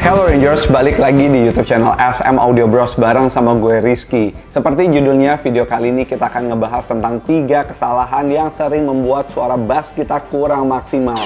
Hello Rangers, balik lagi di YouTube channel SM Audio Bros bareng sama gue Rizky. Seperti judulnya, video kali ini kita akan ngebahas tentang 3 kesalahan yang sering membuat suara bass kita kurang maksimal.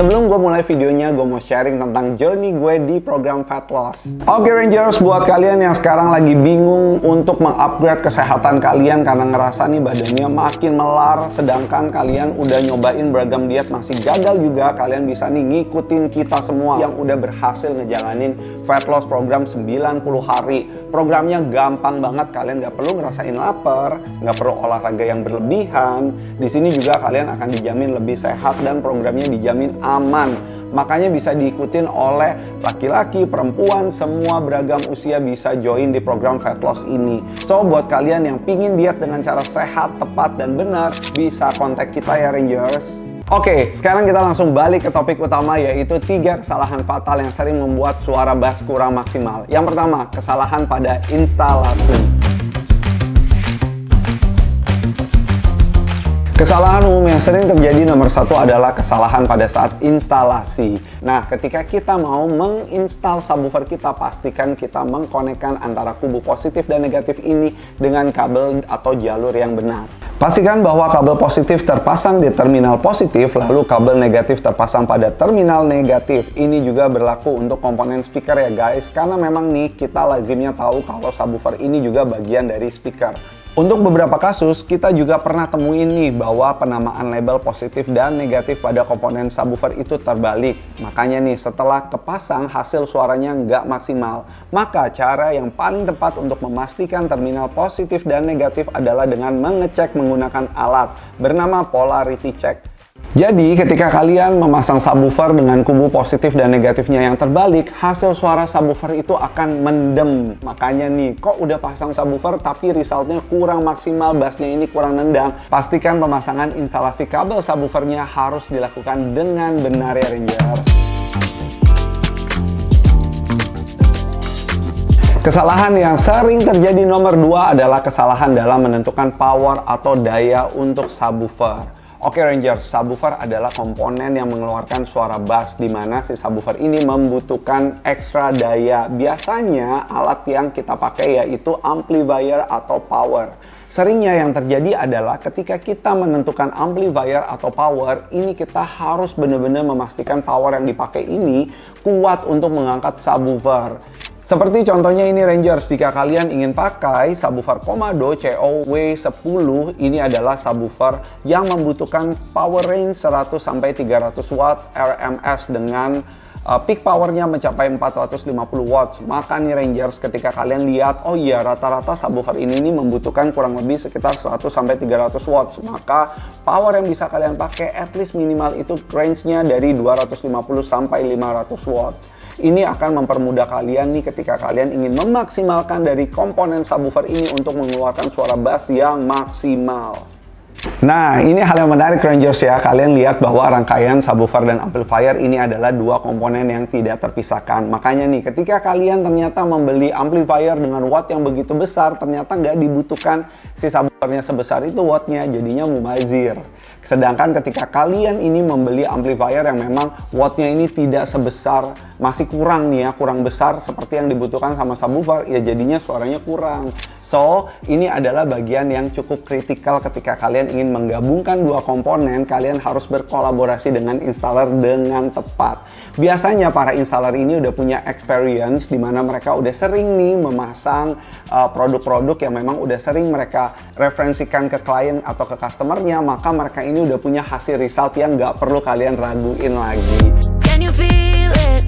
Sebelum gue mulai videonya, gue mau sharing tentang journey gue di program Fat Loss. Oke Rangers, buat kalian yang sekarang lagi bingung untuk mengupgrade kesehatan kalian karena ngerasa nih badannya makin melar, sedangkan kalian udah nyobain beragam diet masih gagal juga, kalian bisa nih ngikutin kita semua yang udah berhasil ngejalanin Fat Loss program 90 hari. Programnya gampang banget, kalian nggak perlu ngerasain lapar, nggak perlu olahraga yang berlebihan. Di sini juga kalian akan dijamin lebih sehat dan programnya dijamin aman. Makanya bisa diikutin oleh laki-laki, perempuan, semua beragam usia bisa join di program Fat Loss ini. So, buat kalian yang pingin diet dengan cara sehat, tepat, dan benar, bisa kontak kita ya Rangers. Oke, sekarang kita langsung balik ke topik utama, yaitu 3 kesalahan fatal yang sering membuat suara bass kurang maksimal. Yang pertama, kesalahan pada instalasi. Kesalahan umum yang sering terjadi nomor 1 adalah kesalahan pada saat instalasi. Nah, ketika kita mau menginstal subwoofer kita, pastikan kita mengkonekkan antara kubu positif dan negatif ini dengan kabel atau jalur yang benar. Pastikan bahwa kabel positif terpasang di terminal positif, lalu kabel negatif terpasang pada terminal negatif. Ini juga berlaku untuk komponen speaker ya guys, karena memang nih kita lazimnya tahu kalau subwoofer ini juga bagian dari speaker. Untuk beberapa kasus, kita juga pernah temuin nih bahwa penamaan label positif dan negatif pada komponen subwoofer itu terbalik. Makanya nih, setelah kepasang hasil suaranya nggak maksimal. Maka cara yang paling tepat untuk memastikan terminal positif dan negatif adalah dengan mengecek menggunakan alat bernama polarity check. Jadi ketika kalian memasang subwoofer dengan kubu positif dan negatifnya yang terbalik, hasil suara subwoofer itu akan mendem. Makanya nih, kok udah pasang subwoofer tapi resultnya kurang maksimal, bassnya ini kurang nendang. Pastikan pemasangan instalasi kabel subwoofernya harus dilakukan dengan benar ya Rangers. Kesalahan yang sering terjadi nomor 2 adalah kesalahan dalam menentukan power atau daya untuk subwoofer. Oke Rangers, subwoofer adalah komponen yang mengeluarkan suara bass, di mana si subwoofer ini membutuhkan ekstra daya. Biasanya alat yang kita pakai yaitu amplifier atau power. Seringnya yang terjadi adalah ketika kita menentukan amplifier atau power, ini kita harus benar-benar memastikan power yang dipakai ini kuat untuk mengangkat subwoofer. Seperti contohnya ini Rangers, jika kalian ingin pakai subwoofer Komodo COW10, ini adalah subwoofer yang membutuhkan power range 100-300 watt RMS dengan peak powernya mencapai 450 watts. Maka nih Rangers, ketika kalian lihat, oh iya rata-rata subwoofer ini membutuhkan kurang lebih sekitar 100-300 watts. Maka power yang bisa kalian pakai at least minimal itu range-nya dari 250-500 watts. Ini akan mempermudah kalian nih ketika kalian ingin memaksimalkan dari komponen subwoofer ini untuk mengeluarkan suara bass yang maksimal. Nah, ini hal yang menarik Rangers ya. Kalian lihat bahwa rangkaian subwoofer dan amplifier ini adalah 2 komponen yang tidak terpisahkan. Makanya nih, ketika kalian ternyata membeli amplifier dengan watt yang begitu besar, ternyata nggak dibutuhkan si subwoofernya sebesar itu wattnya, jadinya mubazir. Sedangkan ketika kalian ini membeli amplifier yang memang wattnya ini tidak sebesar, masih kurang nih ya, kurang besar seperti yang dibutuhkan sama subwoofer, ya jadinya suaranya kurang. So, ini adalah bagian yang cukup kritikal ketika kalian ingin menggabungkan 2 komponen, kalian harus berkolaborasi dengan installer dengan tepat. Biasanya para installer ini udah punya experience di mana mereka udah sering nih memasang produk-produk yang memang udah sering mereka referensikan ke klien atau ke customernya, maka mereka ini udah punya hasil result yang nggak perlu kalian raguin lagi. Can you feel it?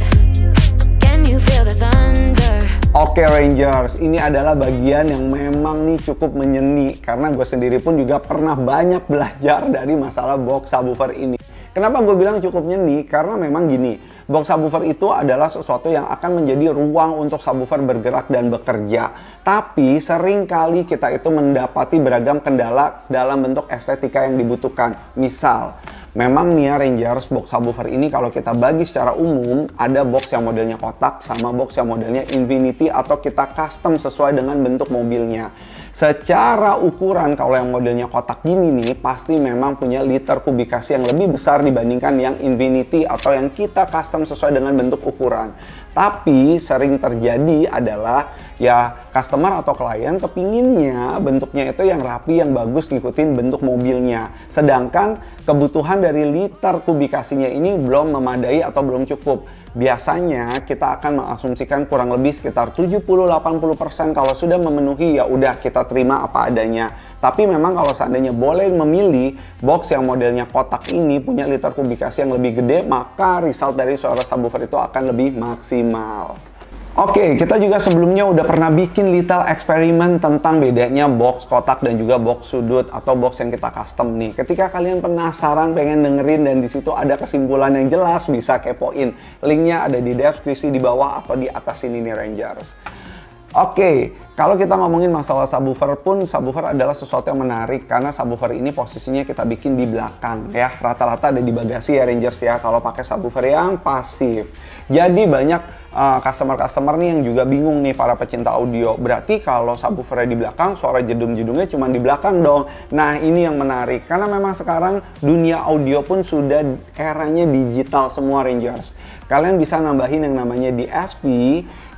Can you feel the thunder? Oke Rangers, ini adalah bagian yang memang nih cukup menyeni, karena gue sendiri pun juga pernah banyak belajar dari masalah box subwoofer ini. Kenapa gue bilang cukup nyeni? Karena memang gini, box subwoofer itu adalah sesuatu yang akan menjadi ruang untuk subwoofer bergerak dan bekerja. Tapi seringkali kita itu mendapati beragam kendala dalam bentuk estetika yang dibutuhkan. Misal, Memang nih ya Rangers, box subwoofer ini kalau kita bagi secara umum, ada box yang modelnya kotak sama box yang modelnya infinity atau kita custom sesuai dengan bentuk mobilnya. Secara ukuran kalau yang modelnya kotak gini nih, pasti memang punya liter kubikasi yang lebih besar dibandingkan yang infinity atau yang kita custom sesuai dengan bentuk ukuran. Tapi sering terjadi adalah ya customer atau klien kepinginnya bentuknya itu yang rapi, yang bagus, ngikutin bentuk mobilnya. Sedangkan kebutuhan dari liter kubikasinya ini belum memadai atau belum cukup. Biasanya kita akan mengasumsikan kurang lebih sekitar 70-80% kalau sudah memenuhi ya udah kita terima apa adanya. Tapi memang kalau seandainya boleh memilih box yang modelnya kotak ini punya liter kubikasi yang lebih gede, maka result dari suara subwoofer itu akan lebih maksimal. Oke, kita juga sebelumnya udah pernah bikin little eksperimen tentang bedanya box kotak dan juga box sudut atau box yang kita custom nih. Ketika kalian penasaran pengen dengerin dan di situ ada kesimpulan yang jelas, bisa kepoin. Linknya ada di deskripsi di bawah atau di atas ini nih Rangers. Oke, kalau kita ngomongin masalah subwoofer pun, subwoofer adalah sesuatu yang menarik karena subwoofer ini posisinya kita bikin di belakang ya. Rata-rata ada di bagasi ya Rangers ya kalau pakai subwoofer yang pasif. Jadi banyak customer-customer nih yang juga bingung nih para pecinta audio. Berarti kalau subwoofernya di belakang, suara jedung-jedungnya cuma di belakang dong. Nah ini yang menarik karena memang sekarang dunia audio pun sudah eranya digital semua Rangers. Kalian bisa nambahin yang namanya DSP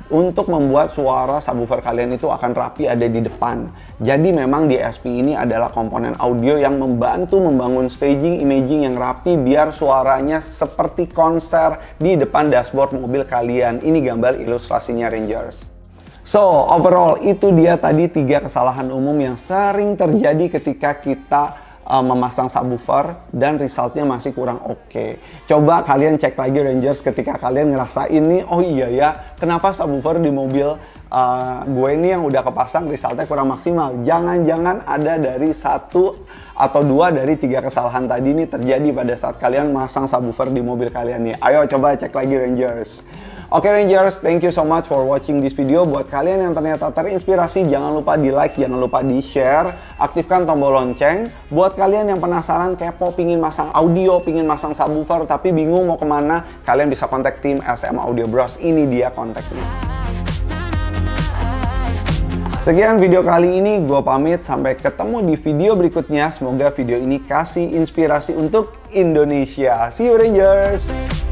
untuk membuat suara subwoofer kalian itu akan rapi ada di depan. Jadi memang DSP ini adalah komponen audio yang membantu membangun staging imaging yang rapi biar suaranya seperti konser di depan dashboard mobil kalian. Ini gambar ilustrasinya Rangers. So, overall itu dia tadi 3 kesalahan umum yang sering terjadi ketika kita memasang subwoofer dan resultnya masih kurang oke. Coba kalian cek lagi Rangers ketika kalian ngerasa ini, oh iya ya, kenapa subwoofer di mobil gue ini yang udah kepasang resultnya kurang maksimal. Jangan-jangan ada dari 1 atau 2 dari 3 kesalahan tadi ini terjadi pada saat kalian masang subwoofer di mobil kalian nih. Ayo coba cek lagi Rangers. Oke Rangers, thank you so much for watching this video. Buat kalian yang ternyata terinspirasi, jangan lupa di like, jangan lupa di share, aktifkan tombol lonceng. Buat kalian yang penasaran, kepo, pingin masang audio, pingin masang subwoofer, tapi bingung mau kemana, kalian bisa kontak tim SM Audio Bros. Ini dia kontaknya. Sekian video kali ini, gue pamit. Sampai ketemu di video berikutnya. Semoga video ini kasih inspirasi untuk Indonesia. See you Rangers!